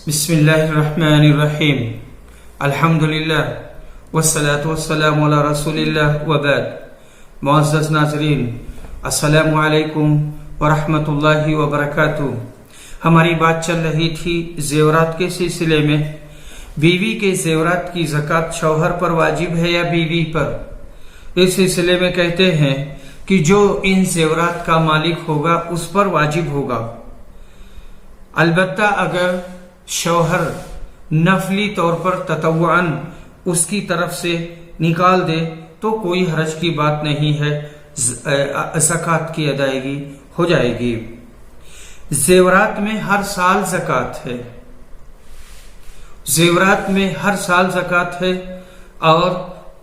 बिस्मिल्लाहिर्रहमानिर्रहीम अल्हम्दुलिल्लाह वस्सलातु वस्सलामु अला रसूलिल्लाह व बाद। मुअज़्ज़ज़ नाज़रीन, अस्सलामु अलैकुम व रहमतुल्लाहि व बरकातुहू। हमारी बात चल रही थी ज़ेवरात के सिलसिले में। बीवी के ज़ेवरात की ज़कात शौहर पर वाजिब है या बीवी पर। इस सिलसिले में कहते हैं कि जो इन ज़ेवरात का मालिक होगा उस पर वाजिब होगा। अलबत्ता अगर शौहर नफली तौर पर ततव्वुअन उसकी तरफ से निकाल दे तो कोई हरज की बात नहीं है, ज़कात की अदायगी हो जाएगी। ज़ेवरात में हर साल ज़कात है, ज़ेवरात में हर साल ज़कात है और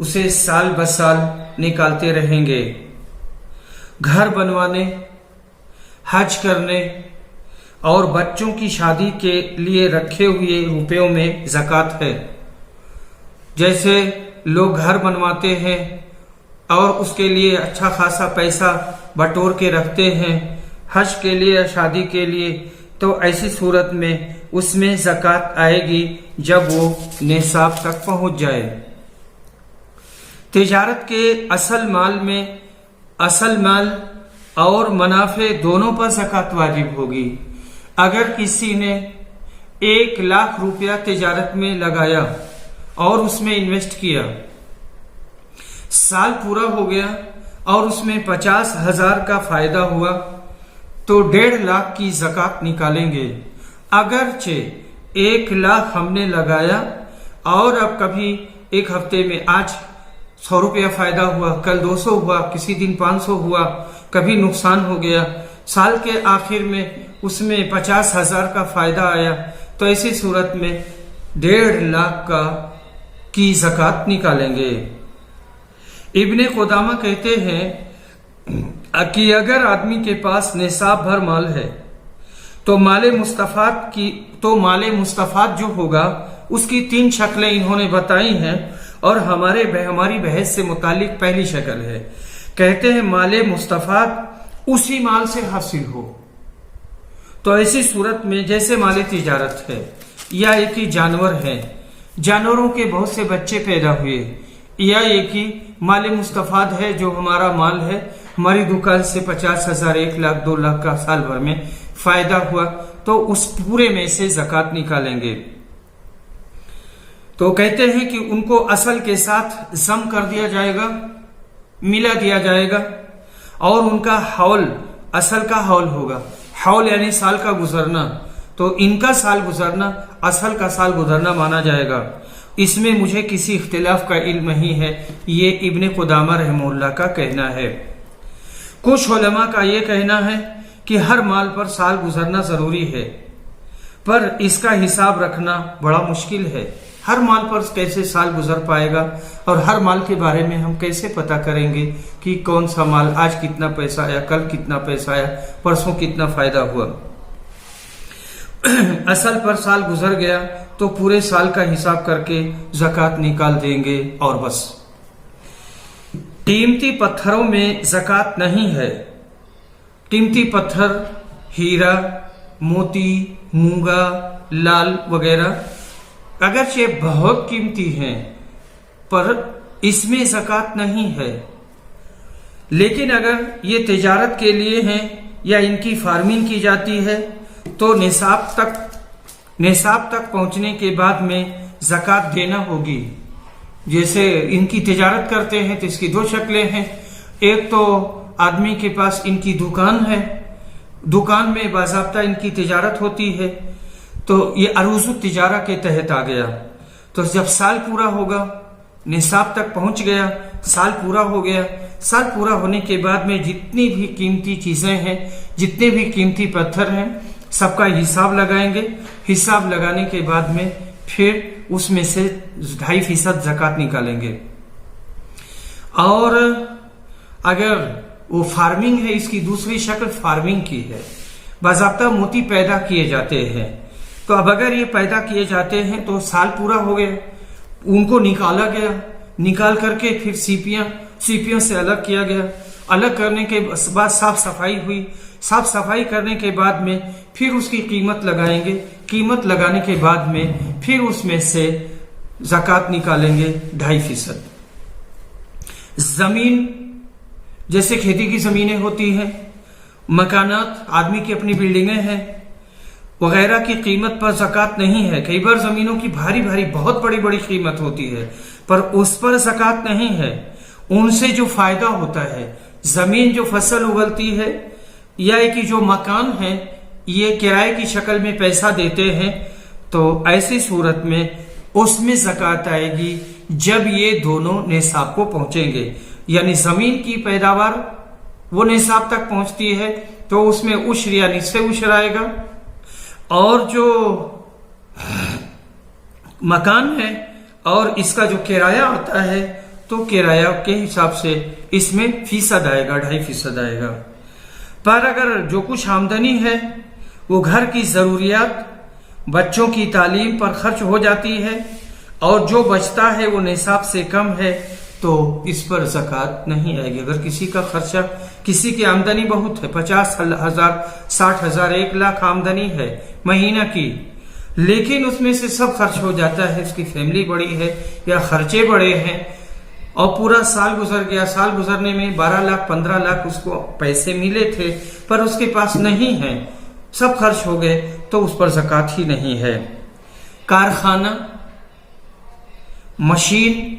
उसे साल ब साल निकालते रहेंगे। घर बनवाने, हज करने और बच्चों की शादी के लिए रखे हुए रुपयों में ज़कात है। जैसे लोग घर बनवाते हैं और उसके लिए अच्छा खासा पैसा बटोर के रखते हैं हज के लिए या शादी के लिए, तो ऐसी सूरत में उसमें ज़कात आएगी जब वो निसाब तक पहुंच जाए। तिजारत के असल माल में असल माल और मुनाफे दोनों पर ज़कात वाजिब होगी। अगर किसी ने 1 लाख रुपया तिजारत में लगाया और उसमें इन्वेस्ट किया, साल पूरा हो गया और उसमें 50,000 का फायदा हुआ तो 1.5 लाख की ज़कात निकालेंगे। अगरचे 1 लाख हमने लगाया और अब कभी एक हफ्ते में आज 100 रुपया फायदा हुआ, कल 200 हुआ, किसी दिन 500 हुआ, कभी नुकसान हो गया, साल के आखिर में उसमें 50,000 का फायदा आया, तो ऐसी सूरत में 1.5 लाख की ज़कात निकालेंगे। इब्ने कुदामा कहते हैं कि अगर आदमी के पास निसाब भर माल है तो माले मुस्तफात जो होगा उसकी 3 शक्लें इन्होंने बताई हैं और हमारी बहस से मुतालिक पहली शक्ल है। कहते हैं माले मुस्तफात उसी माल से हासिल हो। तो ऐसी सूरत में जैसे माले तिजारत है या एक ही जानवर है, जानवरों के बहुत से बच्चे पैदा हुए, या एक ही माले मुस्तफाद है जो हमारा माल है, हमारी दुकान से 50,000, 1 लाख, 2 लाख का साल भर में फायदा हुआ, तो उस पूरे में से ज़कात निकालेंगे। तो कहते हैं कि उनको असल के साथ जम कर दिया जाएगा, मिला दिया जाएगा और उनका हौल असल का हौल होगा। हौल यानी साल का गुजरना, तो इनका साल गुजरना असल का साल गुजरना माना जाएगा। इसमें मुझे किसी इख्तिलाफ का इल्म नहीं है, ये इब्ने कुदामा रहमहुल्लाह का कहना है। कुछ उलमा का ये कहना है कि हर माल पर साल गुजरना जरूरी है, पर इसका हिसाब रखना बड़ा मुश्किल है। हर माल पर कैसे साल गुजर पाएगा और हर माल के बारे में हम कैसे पता करेंगे कि कौन सा माल आज कितना पैसा आया, कल कितना पैसा आया, परसों कितना फायदा हुआ। असल पर साल गुजर गया तो पूरे साल का हिसाब करके ज़कात निकाल देंगे और बस। कीमती पत्थरों में ज़कात नहीं है। कीमती पत्थर हीरा, मोती, मूंगा, लाल वगैरह अगरचे बहुत कीमती हैं पर इसमें ज़कात नहीं है। लेकिन अगर ये तिजारत के लिए हैं या इनकी फार्मिंग की जाती है तो निसाब तक पहुंचने के बाद में ज़कात देना होगी। जैसे इनकी तिजारत करते हैं तो इसकी 2 शक्लें हैं। एक तो आदमी के पास इनकी दुकान है, दुकान में बाज़ाब्ता इनकी तिजारत होती है, तो ये अरूज़ु तिजारा के तहत आ गया। तो जब साल पूरा होगा, निसाब तक पहुंच गया, साल पूरा हो गया, साल पूरा होने के बाद में जितनी भी कीमती चीजें हैं, जितने भी कीमती पत्थर हैं, सबका हिसाब लगाएंगे। हिसाब लगाने के बाद में फिर उसमें से 2.5% ज़कात निकालेंगे। और अगर वो फार्मिंग है, इसकी दूसरी शक्ल फार्मिंग की है। बाज़ाब्ता मोती पैदा किए जाते हैं, तो अब अगर ये पैदा किए जाते हैं तो साल पूरा हो गया, उनको निकाला गया, निकाल करके फिर सीपियां से अलग किया गया। अलग करने के बाद साफ सफाई हुई, साफ सफाई करने के बाद में फिर उसकी कीमत लगाएंगे कीमत लगाने के बाद में फिर उसमें से ज़कात निकालेंगे 2.5%। जमीन, जैसे खेती की जमीनें होती हैं, मकानात, आदमी की अपनी बिल्डिंगें हैं वगैरह की कीमत पर ज़कात नहीं है। कई बार जमीनों की भारी भारी बहुत बड़ी बड़ी कीमत होती है पर उस पर ज़कात नहीं है। उनसे जो फायदा होता है, जमीन जो फसल उगलती है या कि जो मकान है ये किराए की शक्ल में पैसा देते हैं, तो ऐसी सूरत में उसमें ज़कात आएगी जब ये दोनों निसाब को पहुंचेंगे। यानी जमीन की पैदावार वो निसाब तक पहुंचती है तो उसमें उश्र या निस्फ़े उश्र आएगा, और जो मकान है और इसका जो किराया आता है तो किराया के हिसाब से इसमें फीसद आएगा, 2.5% आएगा। पर अगर जो कुछ आमदनी है वो घर की जरूरियात, बच्चों की तालीम पर खर्च हो जाती है और जो बचता है वो निसाब से कम है तो इस पर ज़कात नहीं आएगी। अगर किसी का खर्चा, किसी की आमदनी बहुत है, 50,000, 60,000, 1 लाख आमदनी है महीना की, लेकिन उसमें से सब खर्च हो जाता है, उसकी फैमिली बड़ी है या खर्चे बड़े हैं और पूरा साल गुजर गया, साल गुजरने में 12 लाख 15 लाख उसको पैसे मिले थे पर उसके पास नहीं है, सब खर्च हो गए, तो उस पर ज़कात ही नहीं है। कारखाना, मशीन,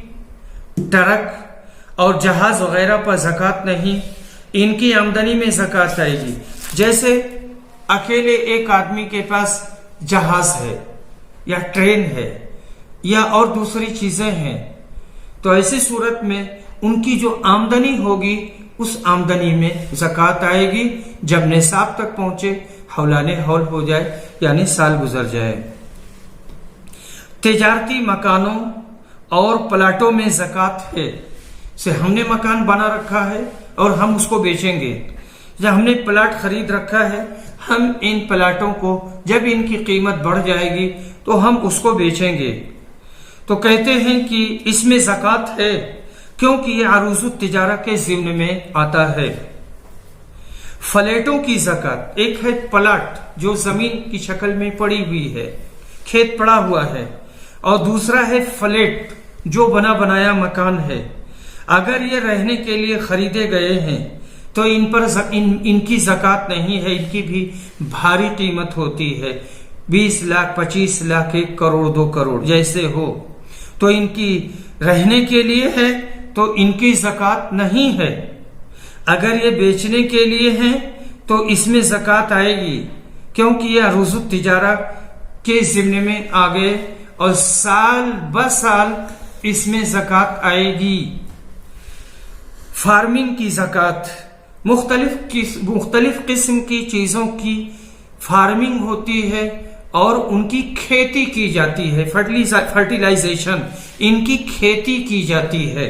ट्रक और जहाज वगैरह पर ज़कात नहीं, इनकी आमदनी में ज़कात आएगी। जैसे अकेले एक आदमी के पास जहाज है या ट्रेन है या और दूसरी चीजें हैं, तो ऐसी सूरत में उनकी जो आमदनी होगी उस आमदनी में ज़कात आएगी जब निसाब तक पहुंचे, हौलाने हौल हो जाए यानी साल गुजर जाए। तिजारती मकानों और प्लाटों में ज़कात है। से हमने मकान बना रखा है और हम उसको बेचेंगे, जब हमने प्लाट खरीद रखा है, हम इन प्लाटों को जब इनकी कीमत बढ़ जाएगी तो हम उसको बेचेंगे, तो कहते हैं कि इसमें ज़कात है क्योंकि ये अरूज़ुत तिजारा के ज़िम्न में आता है। फ्लैटों की ज़कात, एक है प्लाट जो जमीन की शक्ल में पड़ी हुई है, खेत पड़ा हुआ है, और दूसरा है फ्लैट जो बना बनाया मकान है। अगर ये रहने के लिए खरीदे गए हैं तो इन पर इनकी ज़कात नहीं है, इनकी भी भारी कीमत होती है, 20 लाख 25 लाख 1 करोड़ 2 करोड़ जैसे हो, तो इनकी रहने के लिए है तो इनकी ज़कात नहीं है। अगर ये बेचने के लिए हैं तो इसमें ज़कात आएगी क्योंकि ये अरूज़ुत तिजारा के ज़िम्मे में आ गए और साल ब साल इसमें ज़कात आएगी। फार्मिंग की ज़कात, मुख्तलिफ किस्म की चीजों की फार्मिंग होती है और उनकी खेती की जाती है, फर्टिलाइजेशन, इनकी खेती की जाती है।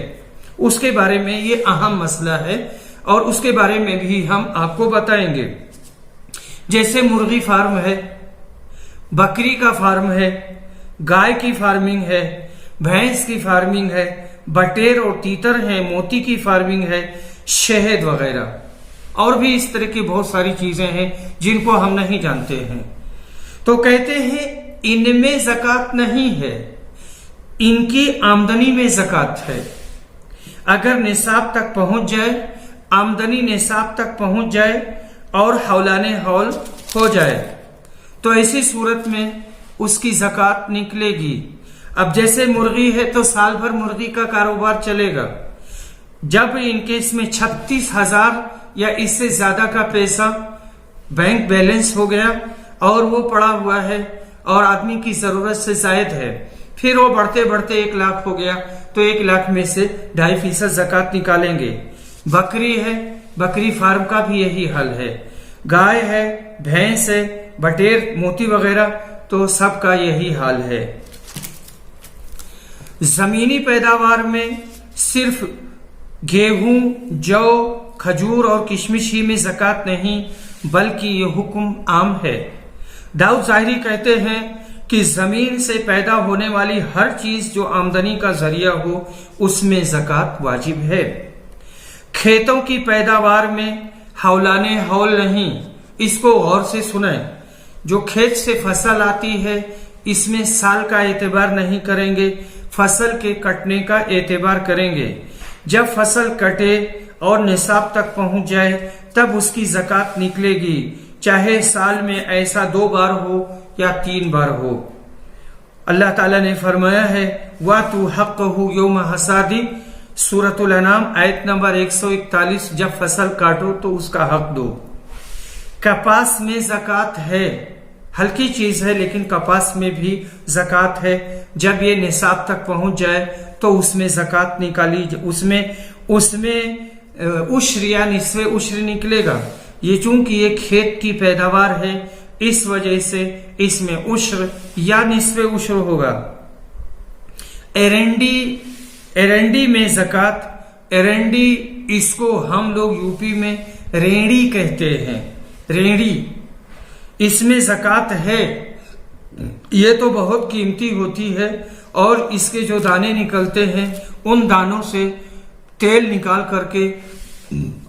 उसके बारे में ये अहम मसला है और उसके बारे में भी हम आपको बताएंगे। जैसे मुर्गी फार्म है, बकरी का फार्म है, गाय की फार्मिंग है, भैंस की फार्मिंग है, बटेर और तीतर है, मोती की फार्मिंग है, शहद वगैरह और भी इस तरह की बहुत सारी चीजें हैं जिनको हम नहीं जानते हैं। तो कहते हैं इनमें ज़कात नहीं है, इनकी आमदनी में ज़कात है। अगर निसाब तक पहुंच जाए, आमदनी निसाब तक पहुंच जाए और हौलाने हौल हो जाए तो ऐसी सूरत में उसकी ज़कात निकलेगी। अब जैसे मुर्गी है तो साल भर मुर्गी का कारोबार चलेगा। जब इनके इसमें 36,000 या इससे ज्यादा का पैसा बैंक बैलेंस हो गया और वो पड़ा हुआ है और आदमी की जरूरत से जायद है, फिर वो बढ़ते बढ़ते 1 लाख हो गया तो 1 लाख में से 2.5% ज़कात निकालेंगे। बकरी है, बकरी फार्म का भी यही हाल है। गाय है, भैंस है, बटेर, मोती वगैरह, तो सबका यही हाल है। जमीनी पैदावार में सिर्फ गेहूं, जौ, खजूर और किशमिश ही में ज़कात नहीं बल्कि ये हुक्म आम है। दाऊद ज़ाहिरी कहते हैं कि जमीन से पैदा होने वाली हर चीज जो आमदनी का जरिया हो उसमें ज़कात वाजिब है। खेतों की पैदावार में हौलाने हौल नहीं, इसको गौर से सुने। जो खेत से फसल आती है इसमें साल का एतबार नहीं करेंगे, फसल के कटने का एतबार करेंगे। जब फसल कटे और निसाब तक पहुंच जाए तब उसकी ज़कात निकलेगी, चाहे साल में ऐसा 2 बार हो या 3 बार हो। अल्लाह ताला ने फरमाया है वातु हक़्क़हु यौम हसादी, सूरतुल अनाम आयत नंबर 141, जब फसल काटो तो उसका हक दो। कपास में ज़कात है, हल्की चीज है लेकिन कपास में भी ज़कात है। जब ये निसाब तक पहुंच जाए तो उसमें ज़कात निकाली, उसमें उश्र या निस्वे उश्र निकलेगा। ये चूंकि ये खेत की पैदावार है इस वजह से इसमें उश्र या निस्वे उश्र होगा। एरंडी में ज़कात, एरंडी इसको हम लोग यूपी में रेड़ी कहते हैं, रेड़ी, इसमें ज़कात है। ये तो बहुत कीमती होती है और इसके जो दाने निकलते हैं उन दानों से तेल निकाल करके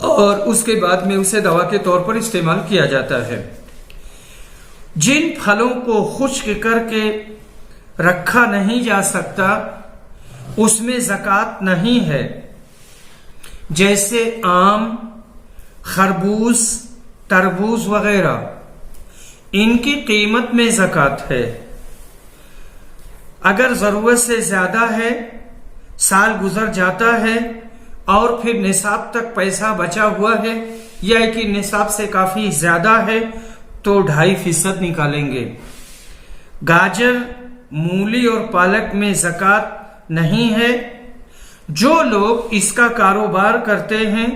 और उसके बाद में उसे दवा के तौर पर इस्तेमाल किया जाता है। जिन फलों को खुश्क करके रखा नहीं जा सकता उसमें ज़कात नहीं है, जैसे आम, खरबूज, तरबूज वगैरह, इनकी कीमत में ज़कात है। अगर जरूरत से ज्यादा है, साल गुजर जाता है और फिर निसाब तक पैसा बचा हुआ है या कि निसाब से काफी ज्यादा है तो 2.5% निकालेंगे। गाजर, मूली और पालक में ज़कात नहीं है। जो लोग इसका कारोबार करते हैं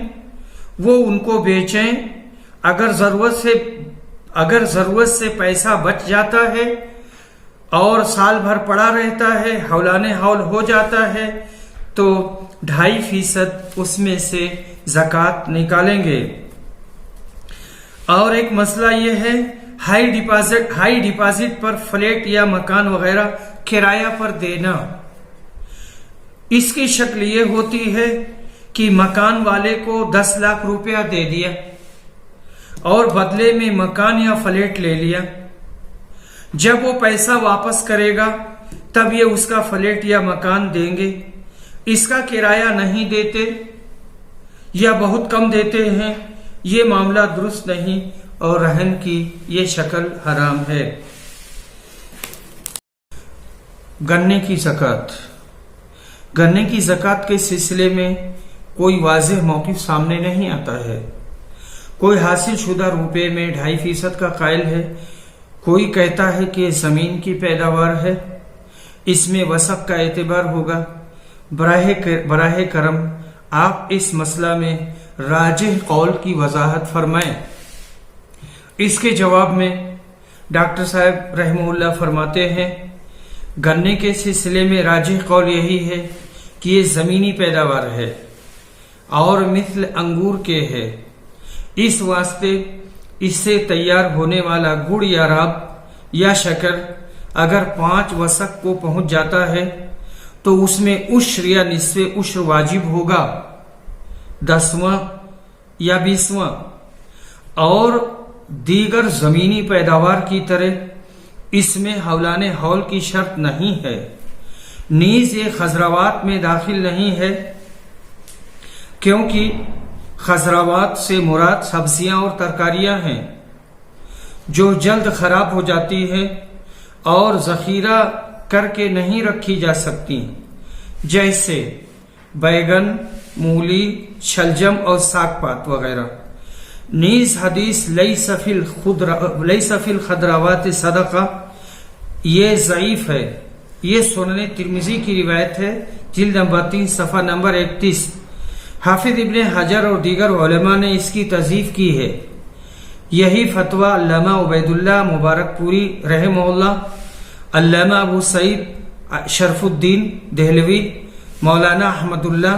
वो उनको बेचें। अगर जरूरत से पैसा बच जाता है और साल भर पड़ा रहता है, हौलाने हौल हो जाता है तो 2.5% उसमें से ज़कात निकालेंगे। और एक मसला यह है हाई डिपॉजिट पर फ्लैट या मकान वगैरह किराया पर देना। इसकी शक्ल ये होती है कि मकान वाले को 10 लाख रुपया दे दिया और बदले में मकान या फ्लैट ले लिया। जब वो पैसा वापस करेगा तब ये उसका फ्लैट या मकान देंगे। इसका किराया नहीं देते या बहुत कम देते हैं, ये मामला दुरुस्त नहीं और रहन की ये शक्ल हराम है। गन्ने की ज़कात, गन्ने की ज़कात के सिलसिले में कोई वाज़ेह मौक़िफ़ सामने नहीं आता है। कोई हासिल शुदा रुपए में 2.5% का कायल है, कोई कहता है कि जमीन की पैदावार है, इसमें वसक़ का एतबार होगा। बराह करम आप इस मसला में राजिह कौल की वजाहत फरमाएं। इसके जवाब में डॉक्टर साहब रहमहुल्लाह फरमाते हैं गन्ने के सिलसिले में राजिह कौल यही है कि ये ज़मीनी पैदावार है और मिसल अंगूर के है। इस वास्ते इससे तैयार होने वाला गुड़ या राब या शक्कर अगर 5 वसक़ को पहुंच जाता है तो उसमें उश्र या निस्वे उश्र वाजिब होगा, 10वां या 20वां। और दीगर जमीनी पैदावार की तरह इसमें हौलाने हौल की शर्त नहीं है। नीज ये खजरावात में दाखिल नहीं है क्योंकि खजरावात से मुराद सब्जियां और तरकारियां हैं जो जल्द खराब हो जाती है और जखीरा करके नहीं रखी जा सकती, जैसे बैगन, मूली, शलजम और सागपात वगैरह। नीज हदीस लैसा फिल खदरावात सदका ये ज़ईफ है। ये सुनने तिरमिज़ी की रिवायत है, जिल्द नंबर 3 सफ़ा नंबर 31। हाफिज इब्ने हजर और दीगर उलमा ने इसकी तज़ीफ़ की है। यही फतवा अल्लामा उबैदुल्लाह मुबारकपुरी रहमहुल्लाह, अल्लामा अबू सईद शरफुद्दीन देहलवी, मौलाना अहमदुल्लाह,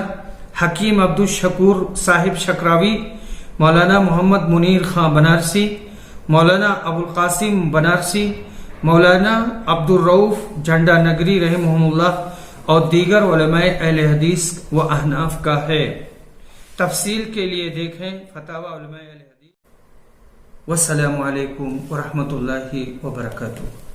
हकीम अब्दुल शकूर साहिब शकरावी, मौलाना मोहम्मद मुनीर खां बनारसी, मौलाना अबुल कासिम बनारसी, मौलाना अब्दुल रऊफ झंडा नगरी रहमहुल्लाह और दीगर उलमाए अहले हदीस व अहनाफ का है। तफसील के लिए देखें फतावा उलमाए अहले हदीस। والسلام علیکم ورحمۃ اللہ وبرکاتہ.